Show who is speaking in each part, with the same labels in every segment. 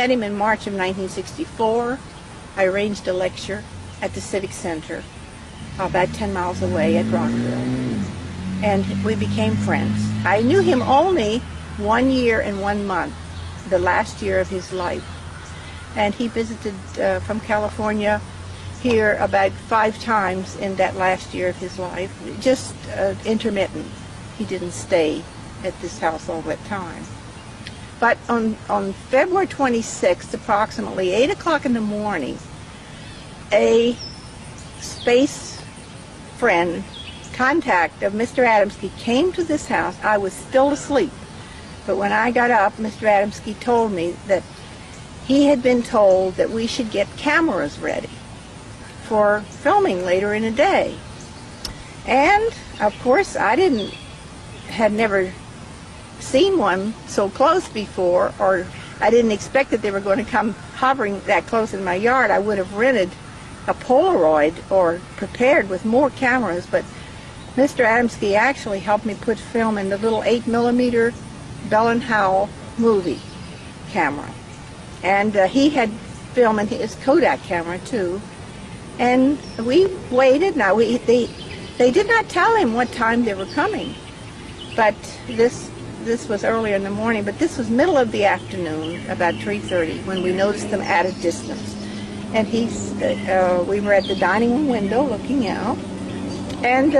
Speaker 1: met him in March of 1964. I arranged a lecture at the Civic Center, about 10 miles away at Rockville. And we became friends. I knew him only 1 year and 1 month, the last year of his life. And he visited from California here about 5 times in that last year of his life, just intermittent. He didn't stay at this house all that time. But on February 26th, approximately 8 o'clock in the morning, a space friend, contact of Mr. Adamski, came to this house. I was still asleep, but when I got up, Mr. Adamski told me that he had been told that we should get cameras ready for filming later in the day. And of course, had never seen one so close before, or I didn't expect that they were going to come hovering that close in my yard. I would have rented a Polaroid or prepared with more cameras, but Mr. Adamski actually helped me put film in the little 8mm Bell & Howell movie camera. And he had film in his Kodak camera too. And we waited. Now, they did not tell him what time they were coming, but this was earlier in the morning, but this was middle of the afternoon, about 3:30, when we noticed them at a distance. And we were at the dining room window looking out, and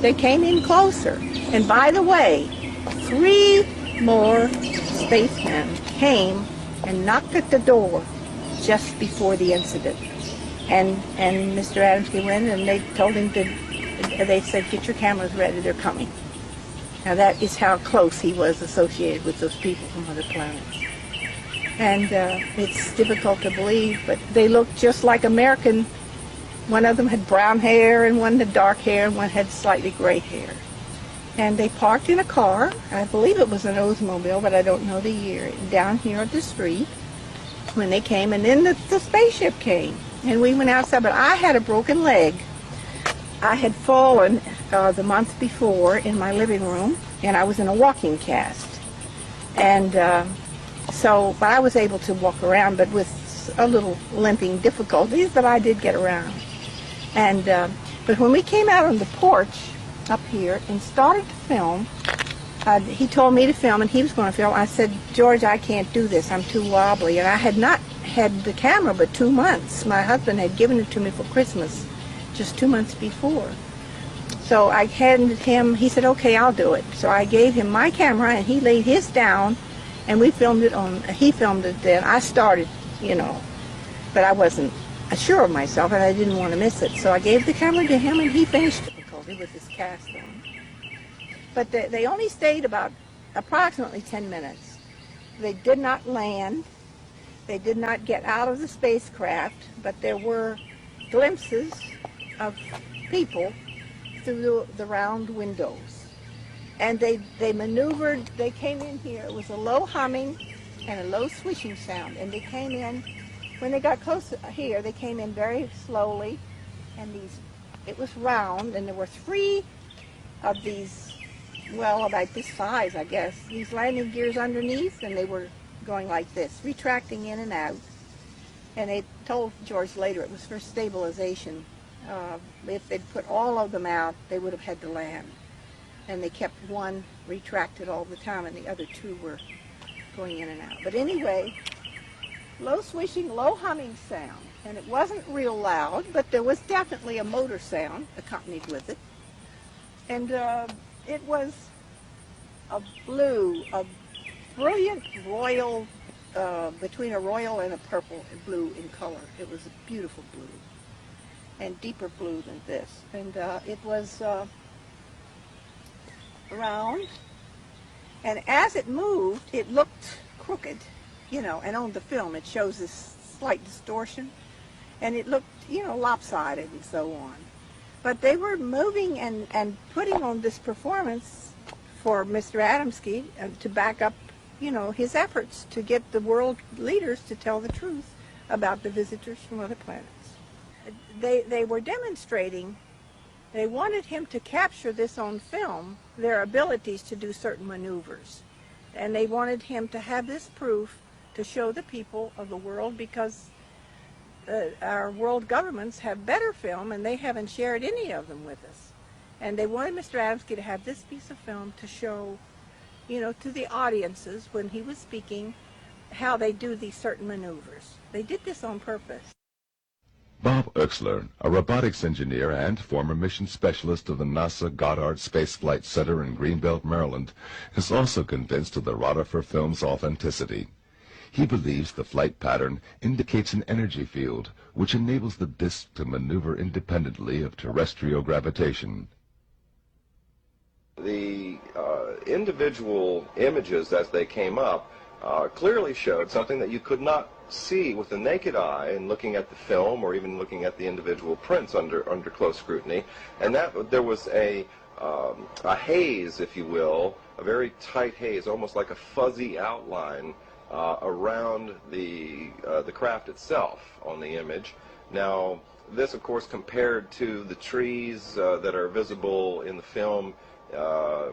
Speaker 1: they came in closer. And by the way, 3 more spacemen came and knocked at the door just before the incident. And Mr. Adamski went, and they told him they said, "Get your cameras ready, they're coming." Now that is how close he was associated with those people from other planets. And it's difficult to believe, but they looked just like American. One of them had brown hair, and one had dark hair, and one had slightly gray hair. And they parked in a car, I believe it was an Oldsmobile, but I don't know the year, down here at the street when they came, and then the spaceship came. And we went outside, but I had a broken leg. I had fallen the month before in my living room, and I was in a walking cast. And but I was able to walk around, but with a little limping difficulties, but I did get around. And but when we came out on the porch up here and started to film, he told me to film, and he was going to film. I said, "George, I can't do this. I'm too wobbly." And I had not had the camera but 2 months. My husband had given it to me for Christmas just 2 months before. So I handed him, he said, "Okay, I'll do it." So I gave him my camera, and he laid his down, and we filmed it he filmed it then. I started, but I wasn't sure of myself, and I didn't want to miss it. So I gave the camera to him, and he finished difficulty with his cast on. But they only stayed about approximately 10 minutes. They did not land. They did not get out of the spacecraft, but there were glimpses of people through the round windows. And they maneuvered, they came in here. It was a low humming and a low swishing sound. And they came in, when they got close here, they came in very slowly. And it was round, and there were 3 of these, well, about this size, I guess, these landing gears underneath, and they were going like this, retracting in and out. And they told George later it was for stabilization. If they'd put all of them out, they would have had to land. And they kept one retracted all the time, and the other 2 were going in and out. But anyway, low swishing, low humming sound. And it wasn't real loud, but there was definitely a motor sound accompanied with it. And it was a brilliant royal, between a royal and a purple and blue in color. It was a beautiful blue, and deeper blue than this. And it was round, and as it moved, it looked crooked, and on the film it shows this slight distortion, and it looked, lopsided and so on. But they were moving and putting on this performance for Mr. Adamski to back up, his efforts to get the world leaders to tell the truth about the visitors from other planets. They were demonstrating, they wanted him to capture this on film, their abilities to do certain maneuvers. And they wanted him to have this proof to show the people of the world, because our world governments have better film and they haven't shared any of them with us. And they wanted Mr. Adamski to have this piece of film to show, you know, to the audiences when he was speaking, how they do these certain maneuvers. They did this on purpose.
Speaker 2: Bob Oechsler, a robotics engineer and former mission specialist of the NASA Goddard Space Flight Center in Greenbelt, Maryland, is also convinced of the Rodifer film's authenticity. He believes the flight pattern indicates an energy field which enables the disk to maneuver independently of terrestrial gravitation.
Speaker 3: The individual images as they came up clearly showed something that you could not see with the naked eye in looking at the film or even looking at the individual prints under close scrutiny, and that there was a haze, if you will, a very tight haze, almost like a fuzzy outline around the craft itself on the image. Now, this, of course, compared to the trees that are visible in the film,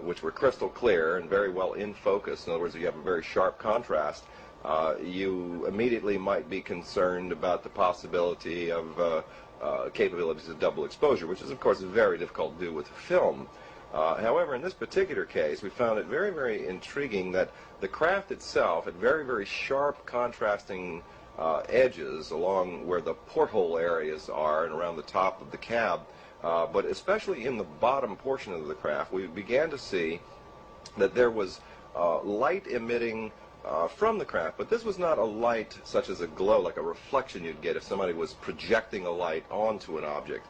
Speaker 3: which were crystal clear and very well in focus. In other words, you have a very sharp contrast. You immediately might be concerned about the possibility of capabilities of double exposure, which is, of course, very difficult to do with film. However, in this particular case, we found it very, very intriguing that the craft itself had very, very sharp contrasting edges along where the porthole areas are and around the top of the cab. But especially in the bottom portion of the craft, we began to see that there was light emitting from the craft, but this was not a light such as a glow, like a reflection you'd get if somebody was projecting a light onto an object.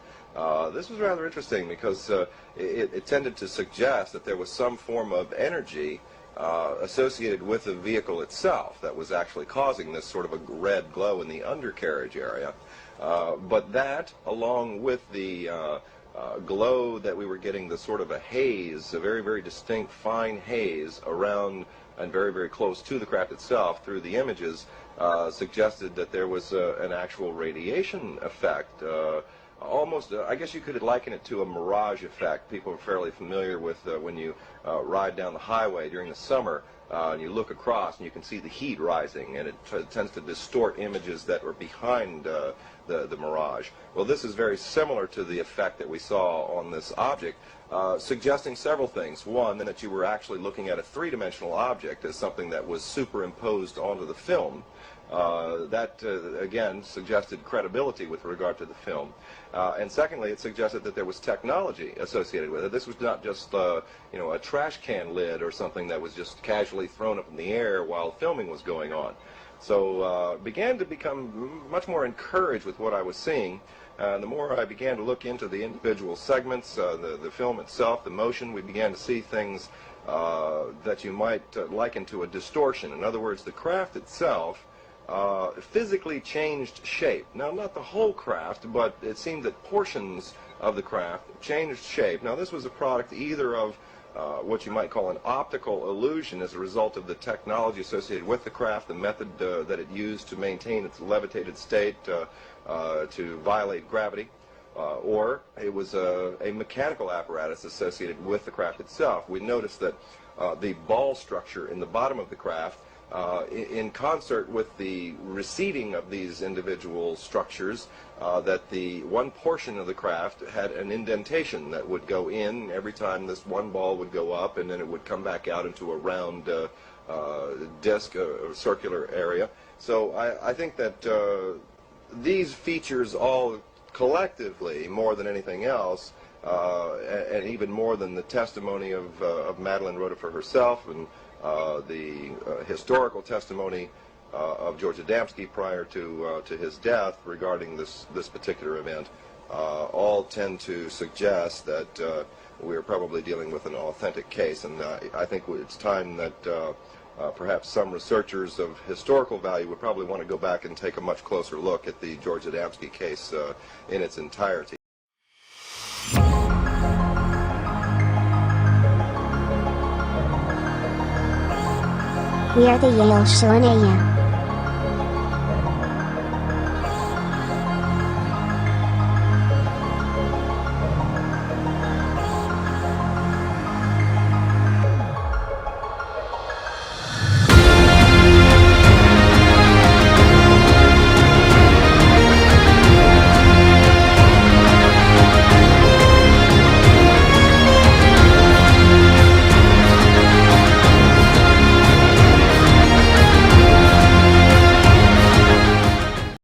Speaker 3: This was rather interesting because it tended to suggest that there was some form of energy associated with the vehicle itself that was actually causing this sort of a red glow in the undercarriage area. But that, along with the glow that we were getting, the sort of a haze, a very, very distinct fine haze around and very, very close to the craft itself through the images, suggested that there was an actual radiation effect. Almost, I guess you could liken it to a mirage effect. People are fairly familiar with when you ride down the highway during the summer and you look across and you can see the heat rising, and it tends to distort images that were behind the mirage. Well, this is very similar to the effect that we saw on this object, suggesting several things. One, that you were actually looking at a three-dimensional object as something that was superimposed onto the film. That, again, suggested credibility with regard to the film. And secondly, it suggested that there was technology associated with it. This was not just, you know, a trash can lid or something that was just casually thrown up in the air while filming was going on. So began to become much more encouraged with what I was seeing. The more I began to look into the individual segments, the film itself, the motion, we began to see things that you might liken to a distortion. In other words, the craft itself physically changed shape. Now, not the whole craft, but it seemed that portions of the craft changed shape. Now, this was a product either of what you might call an optical illusion as a result of the technology associated with the craft, the method that it used to maintain its levitated state to violate gravity, or it was a mechanical apparatus associated with the craft itself. We noticed that the ball structure in the bottom of the craft, in concert with the receding of these individual structures, that the one portion of the craft had an indentation that would go in every time this one ball would go up, and then it would come back out into a round disc, or circular area. So I think that these features all collectively, more than anything else, and even more than the testimony of Madeline Rodifer herself and the historical testimony of George Adamski prior to his death regarding this particular event, all tend to suggest that we're probably dealing with an authentic case. And I think it's time that perhaps some researchers of historical value would probably want to go back and take a much closer look at the George Adamski case in its entirety.
Speaker 4: We are the Yale Show.